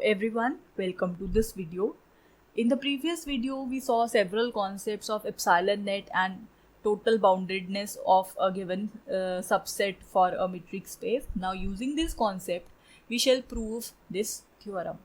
everyone, welcome to this video. In the previous video, we saw several concepts of epsilon net and total boundedness of a given subset for a metric space. Now using this concept, we shall prove this theorem.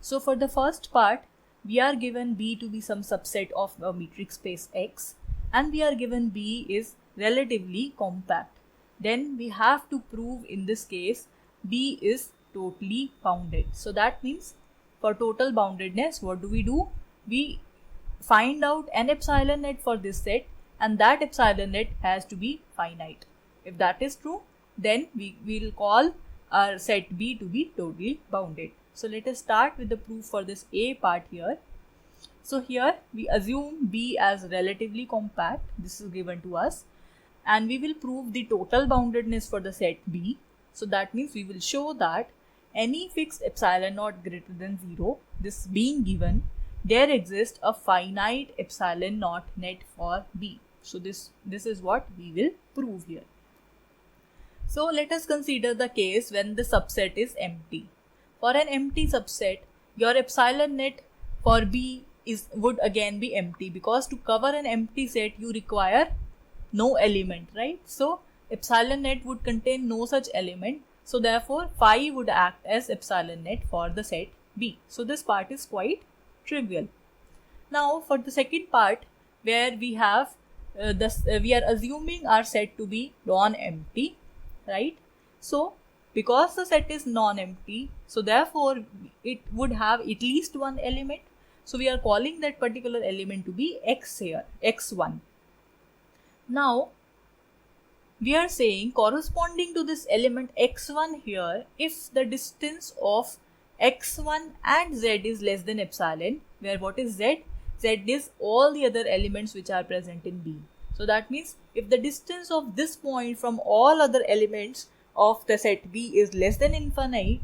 So for the first part, we are given B to be some subset of a metric space X, and we are given B is relatively compact. Then we have to prove in this case B is totally bounded. So that means for total boundedness, what do? We find out an epsilon net for this set, and that epsilon net has to be finite. If that is true, then we will call our set B to be totally bounded. So let us start with the proof for this A part here. So here we assume B as relatively compact. This is given to us, and we will prove the total boundedness for the set B. So that means we will show that any fixed epsilon naught greater than 0, this being given, there exists a finite epsilon naught net for B. So this is what we will prove here. So let us consider the case when the subset is empty. For an empty subset, your epsilon net for B would again be empty, because to cover an empty set you require no element, right? So epsilon net would contain no such element. So therefore phi would act as epsilon net for the set B. So this part is quite trivial. Now for the second part, where we have we are assuming our set to be non-empty, right? So because the set is non-empty, so therefore it would have at least one element. So we are calling that particular element to be X here, X1. Now we are saying corresponding to this element X1 here, if the distance of X1 and Z is less than epsilon, where what is Z? Z is all the other elements which are present in B. So that means if the distance of this point from all other elements of the set B is less than infinite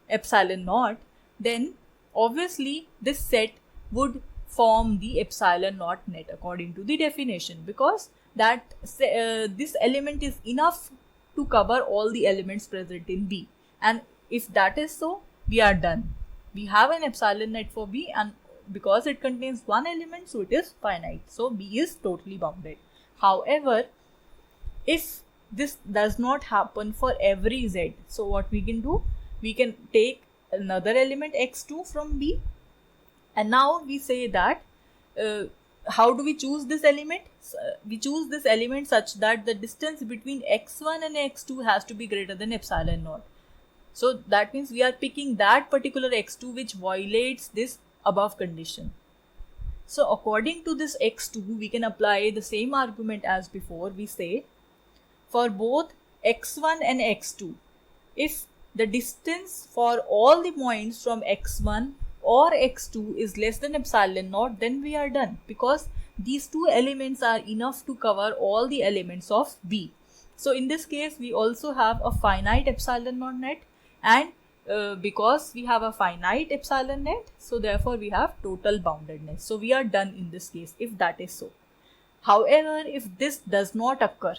epsilon naught, then obviously this set would form the epsilon naught net according to the definition, because that this element is enough to cover all the elements present in B. And if that is so, we are done. We have an epsilon net for B, and because it contains one element, so it is finite. So B is totally bounded. However, if this does not happen for every Z, so what we can do? We can take another element X2 from B, and now we say that how do we choose this element? We choose this element such that the distance between X1 and X2 has to be greater than epsilon naught. So that means we are picking that particular X2 which violates this above condition. So according to this X2, we can apply the same argument as before. We say for both X1 and X2, if the distance for all the points from X1 or X2 is less than epsilon naught, then we are done, because these two elements are enough to cover all the elements of B. So in this case, we also have a finite epsilon naught net, and because we have a finite epsilon net, so therefore we have total boundedness. So we are done in this case if that is so. However, if this does not occur,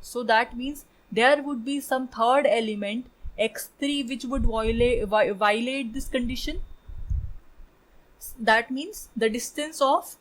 so that means there would be some third element X3 which would violate this condition. That means the distance of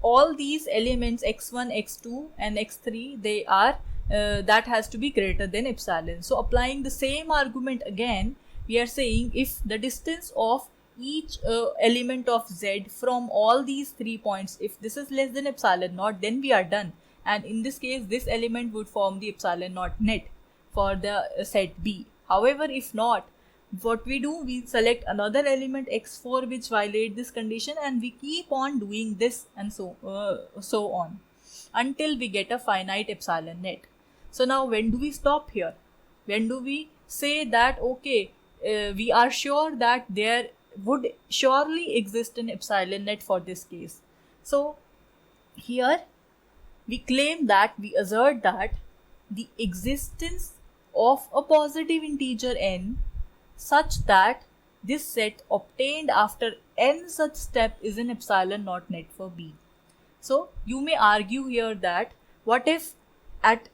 all these elements X1, X2 and X3, they are that has to be greater than epsilon. So applying the same argument again, we are saying if the distance of each element of Z from all these 3 points, if this is less than epsilon naught, then we are done. And in this case, this element would form the epsilon naught net for the set B. However, if not, what we do, we select another element X4 which violate this condition, and we keep on doing this and so on until we get a finite epsilon net. So now when do we stop here? When do we say that okay, we are sure that there would surely exist an epsilon net for this case? So here we claim that, we assert that the existence of a positive integer n such that this set obtained after n such step is an epsilon naught net for B. So you may argue here that what if at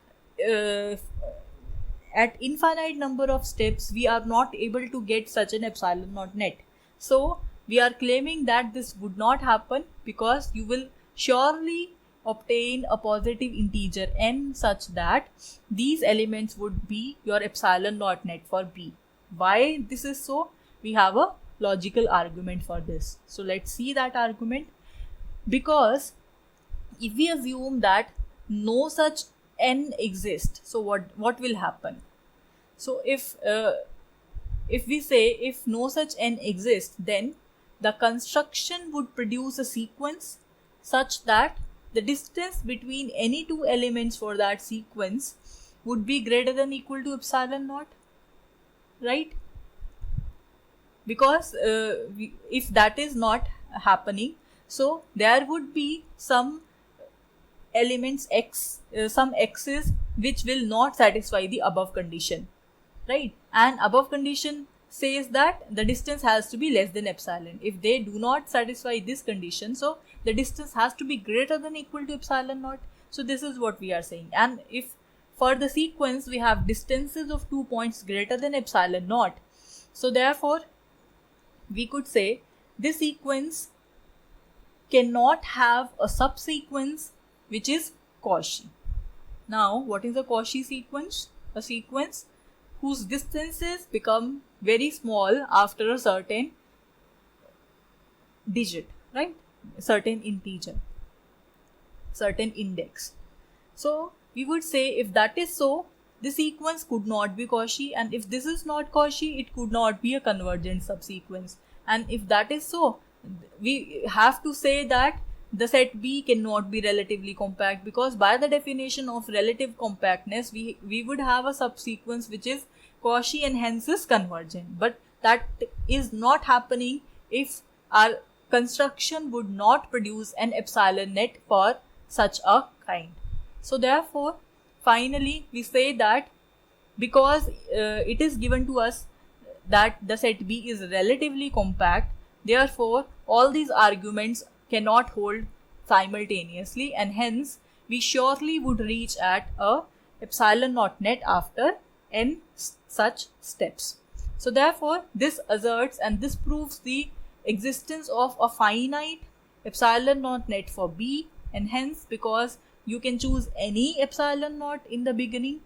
at infinite number of steps we are not able to get such an epsilon naught net. So we are claiming that this would not happen because you will surely obtain a positive integer n such that these elements would be your epsilon naught net for B. Why this is so? We have a logical argument for this. So let's see that argument. Because if we assume that no such n exists, so what will happen? So if we say if no such n exists, then the construction would produce a sequence such that the distance between any two elements for that sequence would be greater than or equal to epsilon naught, right? Because if that is not happening, so there would be some elements x, some x's which will not satisfy the above condition, right? And above condition says that the distance has to be less than epsilon. If they do not satisfy this condition, so the distance has to be greater than or equal to epsilon naught. So this is what we are saying. And if for the sequence we have distances of 2 points greater than epsilon naught, so therefore we could say this sequence cannot have a subsequence which is Cauchy. Now, what is a Cauchy sequence? A sequence whose distances become very small after a certain digit, right? Certain integer, certain index. So we would say if that is so, the sequence could not be Cauchy, and if this is not Cauchy, it could not be a convergent subsequence. And if that is so, we have to say that the set B cannot be relatively compact, because by the definition of relative compactness, we would have a subsequence which is Cauchy and hence is convergent. But that is not happening if our construction would not produce an epsilon net for such a kind. So therefore, finally we say that because it is given to us that the set B is relatively compact, therefore all these arguments cannot hold simultaneously, and hence we surely would reach at a epsilon naught net after n such steps. So therefore this asserts and this proves the existence of a finite epsilon naught net for B, and hence because you can choose any epsilon naught in the beginning,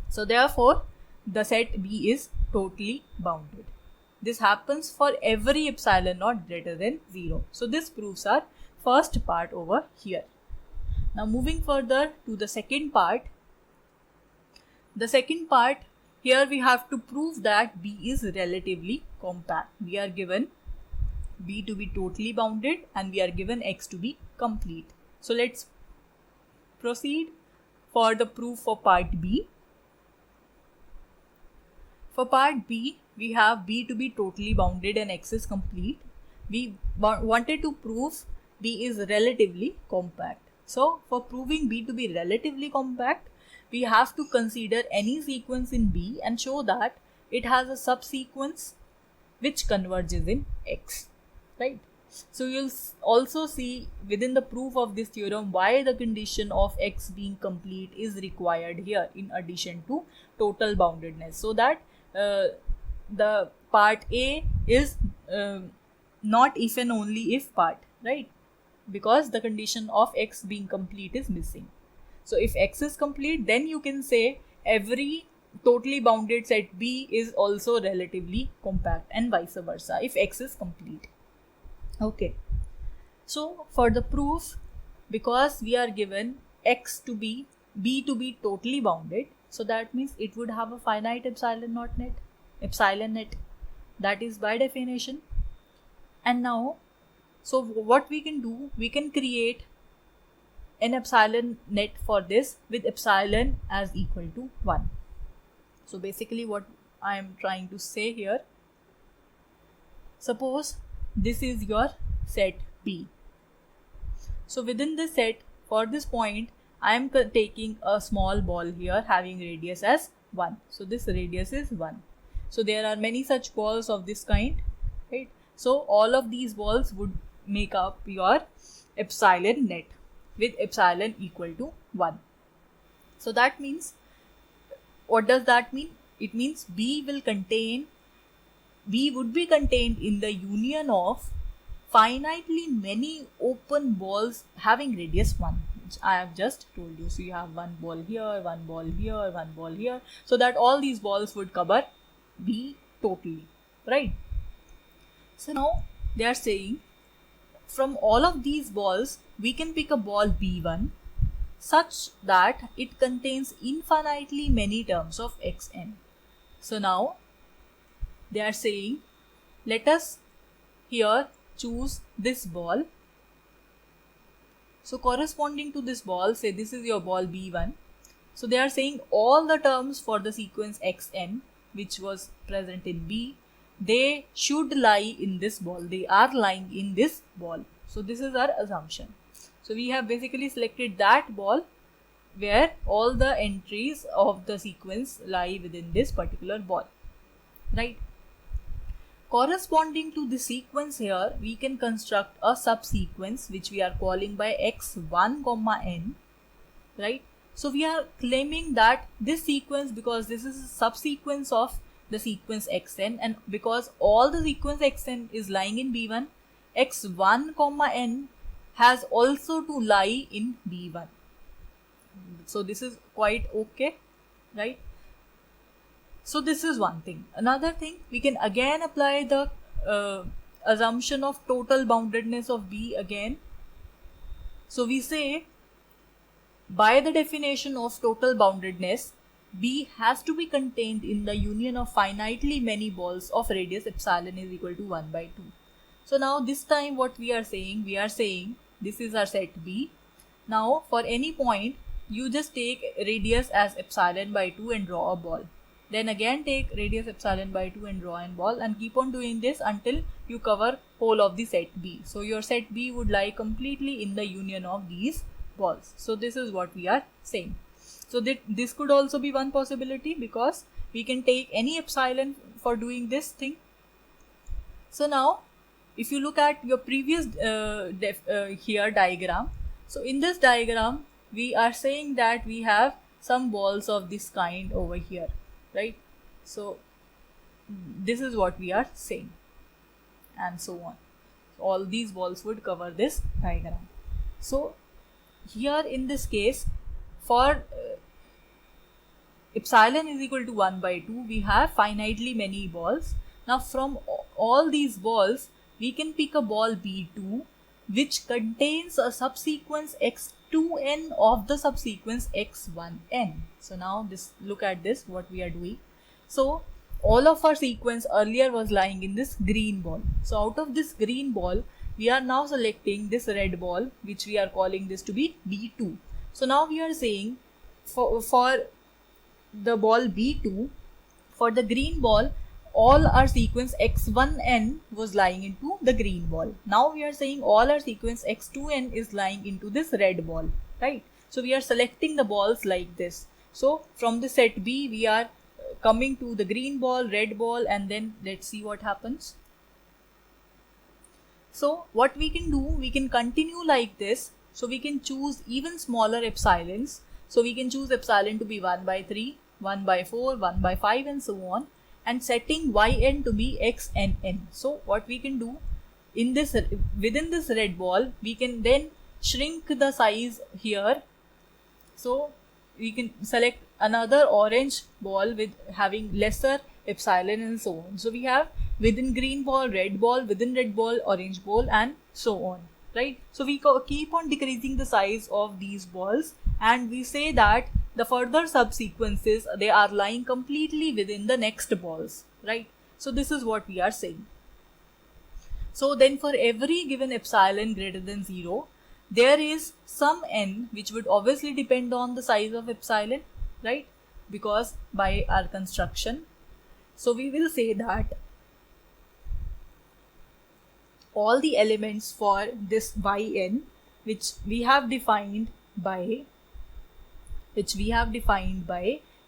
so therefore the set B is totally bounded. This happens for every epsilon naught greater than 0. So this proves our first part over here. Now moving further to the second part. The second part, here we have to prove that B is relatively compact. We are given B to be totally bounded and we are given X to be complete. So let's proceed for the proof for part B. For part B, we have B to be totally bounded and X is complete. We wanted to prove B is relatively compact. So for proving B to be relatively compact, we have to consider any sequence in B and show that it has a subsequence which converges in X, right? So you'll also see within the proof of this theorem why the condition of X being complete is required here in addition to total boundedness, so that the part A is not if and only if part, right? Because the condition of X being complete is missing. So if X is complete, then you can say every totally bounded set B is also relatively compact, and vice versa if X is complete. Okay. So for the proof, because we are given X to be B to be totally bounded, so that means it would have a finite epsilon net, that is by definition. And now, so what we can do, we can create an epsilon net for this with epsilon as equal to 1. So basically what I am trying to say here, suppose this is your set B. So within this set, for this point, I am taking a small ball here having radius as 1. So this radius is 1. So there are many such balls of this kind, right? So all of these balls would make up your epsilon net with epsilon equal to 1. So that means What does that mean? It means B would be contained in the union of finitely many open balls having radius 1, which I have just told you. So you have one ball here, one ball here, one ball here, so that all these balls would cover B totally, right? So now they are saying from all of these balls we can pick a ball B1 such that it contains infinitely many terms of xn. So now they are saying, let us here choose this ball. So corresponding to this ball, say this is your ball B1. So they are saying all the terms for the sequence xn which was present in B, they should lie in this ball. They are lying in this ball. So this is our assumption. So we have basically selected that ball where all the entries of the sequence lie within this particular ball, right? Corresponding to the sequence here, we can construct a subsequence which we are calling by x1 comma n, right? So we are claiming that this sequence, because this is a subsequence of the sequence xn, and because all the sequence xn is lying in B1, x1 comma n has also to lie in B1. So this is quite okay, right? So this is one thing. Another thing, we can again apply the assumption of total boundedness of B again. So we say, by the definition of total boundedness, B has to be contained in the union of finitely many balls of radius epsilon is equal to 1 by 2. So now this time what we are saying this is our set B. Now for any point, you just take radius as epsilon by 2 and draw a ball. Then again take radius epsilon by 2 and draw a ball, and keep on doing this until you cover whole of the set B. So your set B would lie completely in the union of these balls. So this is what we are saying. So this could also be one possibility, because we can take any epsilon for doing this thing. So now if you look at your previous here diagram, so in this diagram we are saying that we have some balls of this kind over here, right? So this is what we are saying, and so on. So all these balls would cover this diagram. So here in this case, for epsilon is equal to 1 by 2, we have finitely many balls. Now from all these balls, we can pick a ball B2 which contains a subsequence x2n of the subsequence x1n. So now look at this, what we are doing. So all of our sequence earlier was lying in this green ball. So out of this green ball, we are now selecting this red ball, which we are calling this to be B2. So now we are saying for the ball B2, for the green ball, all our sequence x1n was lying into the green ball. Now we are saying all our sequence x2n is lying into this red ball, right? So we are selecting the balls like this. So from the set B, we are coming to the green ball, red ball, and then let's see what happens. So what we can do, we can continue like this. So we can choose even smaller epsilons. So we can choose epsilon to be 1 by 3, 1 by 4, 1 by 5, and so on, and setting yn to be xnn. So what we can do in this, within this red ball, we can then shrink the size here. So we can select another orange ball with having lesser epsilon and so on. So we have within green ball, red ball, within red ball, orange ball, and so on, right? So we keep on decreasing the size of these balls, and we say that the further subsequences, they are lying completely within the next balls, right? So this is what we are saying. So then for every given epsilon greater than 0, there is some n which would obviously depend on the size of epsilon, right? Because by our construction, so we will say that all the elements for this yn, which we have defined by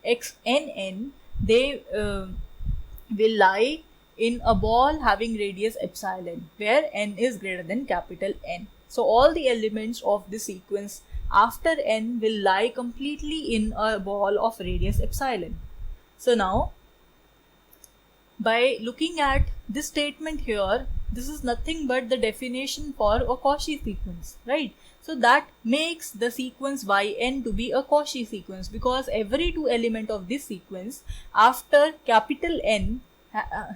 xnn, they will lie in a ball having radius epsilon, where n is greater than capital N. So all the elements of the sequence after n will lie completely in a ball of radius epsilon. So now, by looking at this statement here, this is nothing but the definition for a Cauchy sequence, right? So that makes the sequence yn to be a Cauchy sequence, because every two element of this sequence after capital N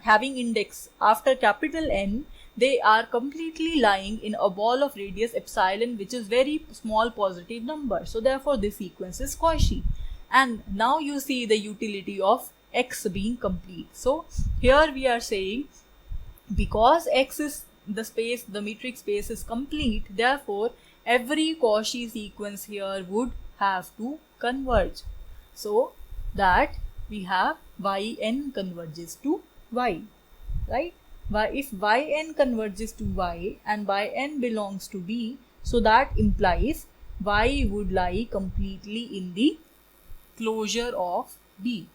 having index after capital N, they are completely lying in a ball of radius epsilon, which is very small positive number. So therefore this sequence is Cauchy. And now you see the utility of X being complete. So here we are saying, because X is the space, the metric space is complete, therefore every Cauchy sequence here would have to converge. So that we have yn converges to y, right? If yn converges to y and yn belongs to B, so that implies y would lie completely in the closure of B.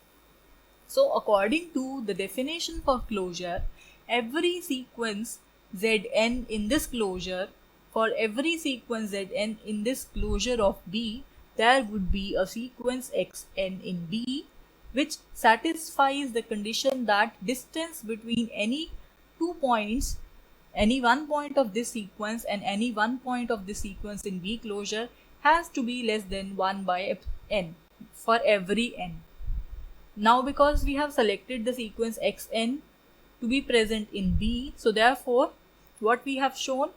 So according to the definition for closure, every sequence Zn in this closure, for every sequence Zn in this closure of B, there would be a sequence Xn in B which satisfies the condition that distance between any two points, any one point of this sequence and any one point of this sequence in B closure has to be less than 1 by n for every n. Now because we have selected the sequence Xn to be present in B, so therefore what we have shown,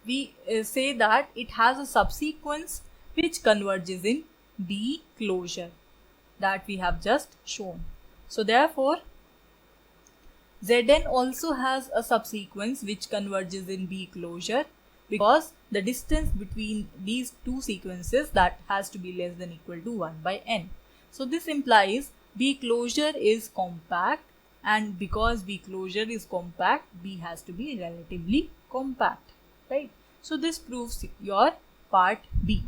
we say that it has a subsequence which converges in B closure, that we have just shown. So therefore Zn also has a subsequence which converges in B closure, because the distance between these two sequences, that has to be less than equal to 1 by n. So this implies B closure is compact, and because B closure is compact, B has to be relatively compact, right? So this proves your part B.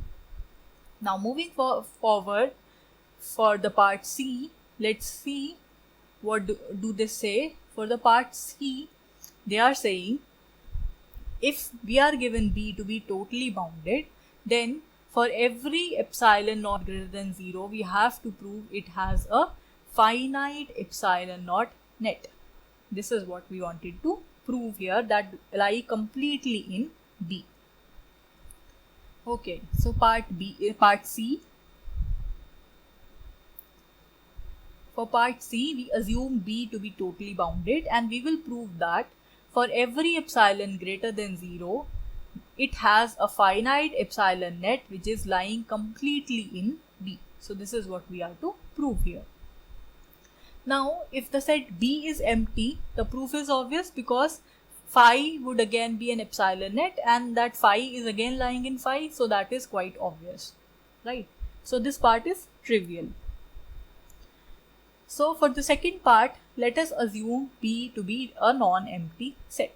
Now moving forward for the part C, let's see what do they say. For the part C, they are saying, if we are given B to be totally bounded, then for every epsilon naught greater than 0, we have to prove it has a finite epsilon naught net. This is what we wanted to prove here, that lie completely in B. Okay, so part C. For part C, we assume B to be totally bounded, and we will prove that for every epsilon greater than 0, it has a finite epsilon net which is lying completely in B. So this is what we are to prove here. Now if the set B is empty, the proof is obvious, because phi would again be an epsilon net, and that phi is again lying in phi, so that is quite obvious, right? So this part is trivial. So for the second part, let us assume B to be a non-empty set.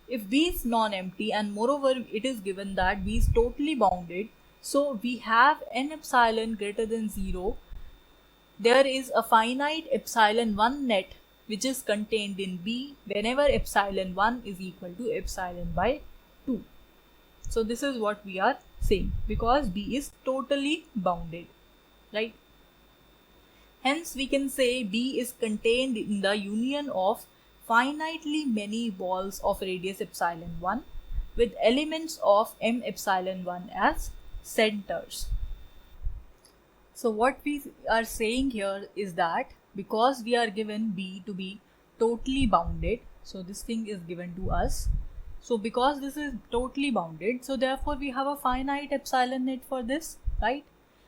If B is non-empty, and moreover it is given that B is totally bounded, so we have n epsilon greater than 0, there is a finite epsilon 1 net which is contained in B whenever epsilon 1 is equal to epsilon by 2. So this is what we are saying, because B is totally bounded, right? Hence we can say B is contained in the union of finitely many balls of radius epsilon 1 with elements of m epsilon 1 as centers. So what we are saying here is that because we are given B to be totally bounded, so this thing is given to us. So because this is totally bounded, so therefore we have a finite epsilon net for this, right?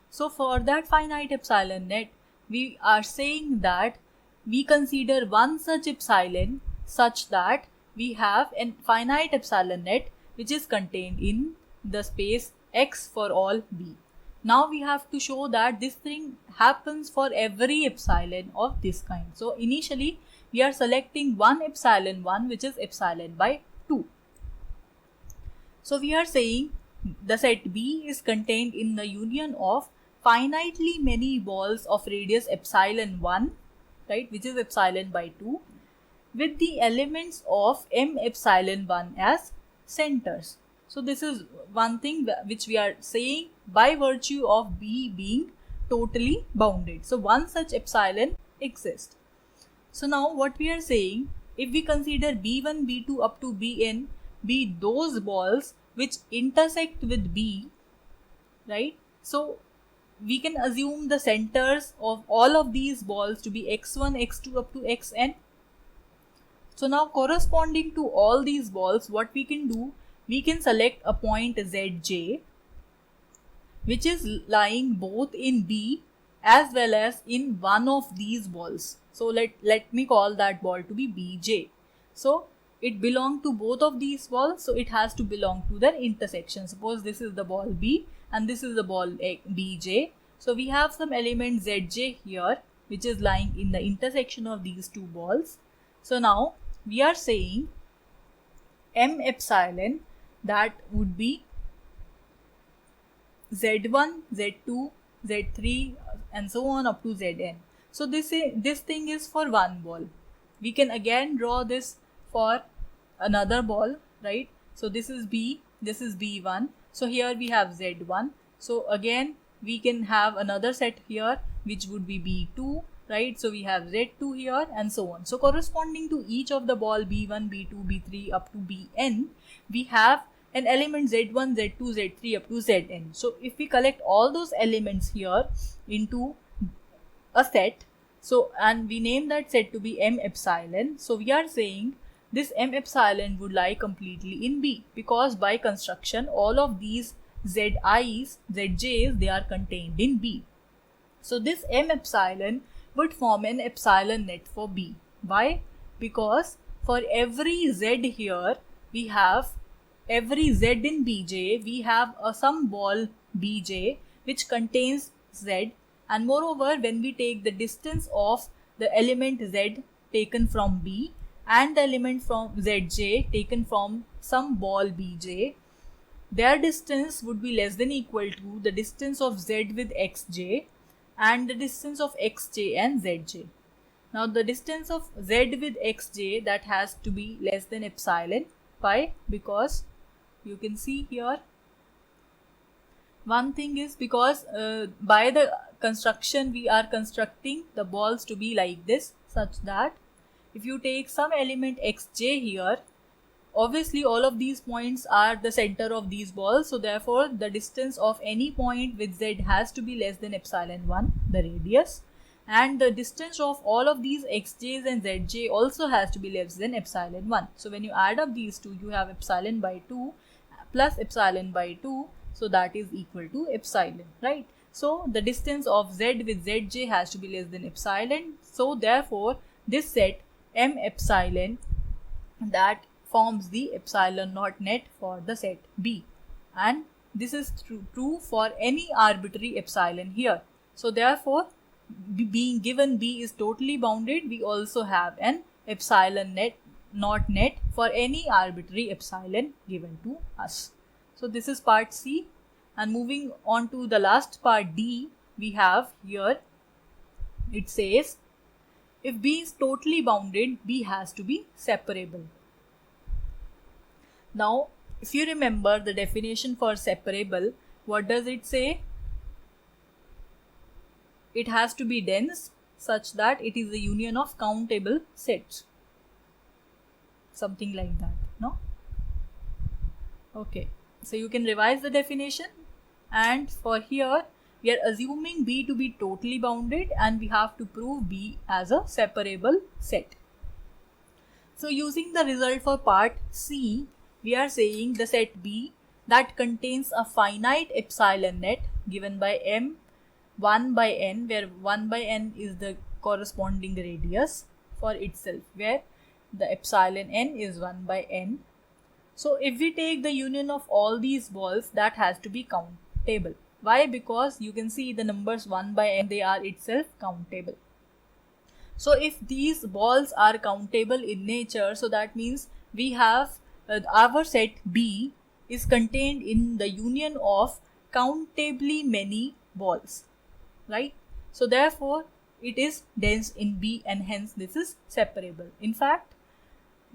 So for that finite epsilon net, we are saying that we consider one such epsilon such that we have a finite epsilon net which is contained in the space X for all B. Now we have to show that this thing happens for every epsilon of this kind. So initially we are selecting one epsilon 1 which is epsilon by 2. So we are saying the set B is contained in the union of finitely many balls of radius epsilon 1, right, which is epsilon by 2, with the elements of m epsilon 1 as centers. So this is one thing which we are saying by virtue of B being totally bounded. So one such epsilon exists. So now what we are saying, if we consider B1, B2 up to Bn be those balls which intersect with B, right? So we can assume the centers of all of these balls to be x1, x2 up to xn. So now corresponding to all these balls, what we can do, we can select a point zj which is lying both in B as well as in one of these balls. So let me call that ball to be bj. So it belongs to both of these balls, so it has to belong to their intersection. Suppose this is the ball B and this is the ball bj. So we have some element zj here which is lying in the intersection of these two balls. So now we are saying m epsilon, that would be z1, z2, z3 and so on up to zn. So this thing is for one ball. We can again draw this for another ball, right? So this is B, this is B1. So here we have Z1. So again we can have another set here which would be B2, right? So we have Z2 here and so on. So corresponding to each of the ball B1, B2, B3 up to Bn, we have an element Z1, Z2, Z3 up to Zn. So if we collect all those elements here into a set, so and we name that set to be m epsilon, so we are saying this m epsilon would lie completely in B, because by construction all of these zi's, zj's, they are contained in B. So this m epsilon would form an epsilon net for B. Why? Because for every z here, we have every z in Bj, we have some ball Bj which contains z, and moreover when we take the distance of the element z taken from B and the element from zj taken from some ball Bj, their distance would be less than equal to the distance of z with xj and the distance of xj and zj. Now the distance of z with xj, that has to be less than epsilon. Why? Because you can see here, one thing is because by the construction we are constructing the balls to be like this, such that if you take some element xj here, obviously all of these points are the center of these balls, so therefore the distance of any point with z has to be less than epsilon 1, the radius, and the distance of all of these xj's and zj also has to be less than epsilon 1. So when you add up these two, you have epsilon by 2 plus epsilon by 2, so that is equal to epsilon, right? So the distance of z with zj has to be less than epsilon, so therefore this set m epsilon, that forms the epsilon naught net for the set B, and this is true for any arbitrary epsilon here. So therefore, being given B is totally bounded, we also have an epsilon naught net for any arbitrary epsilon given to us. So this is part C, and moving on to the last part D, we have here, it says if B is totally bounded, B has to be separable. Now if you remember the definition for separable, what does it say? It has to be dense such that it is a union of countable sets, something like that, no? Okay, so you can revise the definition, and for here we are assuming B to be totally bounded and we have to prove B as a separable set. So using the result for part C, we are saying the set B that contains a finite epsilon net given by m 1 by n, where 1 by n is the corresponding radius for itself, where the epsilon n is 1 by n. So if we take the union of all these balls, that has to be countable. Why? Because you can see the numbers 1 by n, they are itself countable. So if these balls are countable in nature, so that means we have our set B is contained in the union of countably many balls, right? So therefore it is dense in B, and hence this is separable. In fact,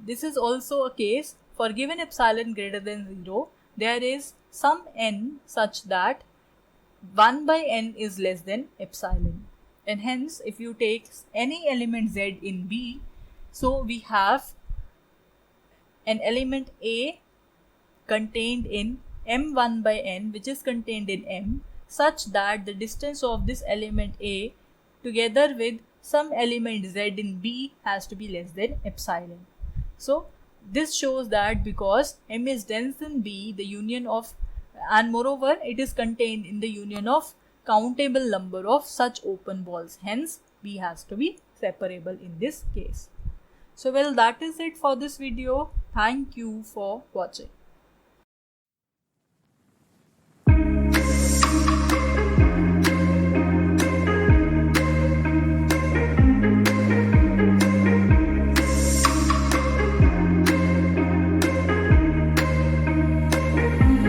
this is also a case for given epsilon greater than 0, there is some n such that 1 by n is less than epsilon. And hence, if you take any element z in B, so we have an element A contained in m1 by n, which is contained in M, such that the distance of this element A together with some element z in B has to be less than epsilon. So this shows that because M is dense in B, the union of, and moreover it is contained in the union of countable number of such open balls, hence B has to be separable in this case. So well, that is it for this video. Thank you for watching.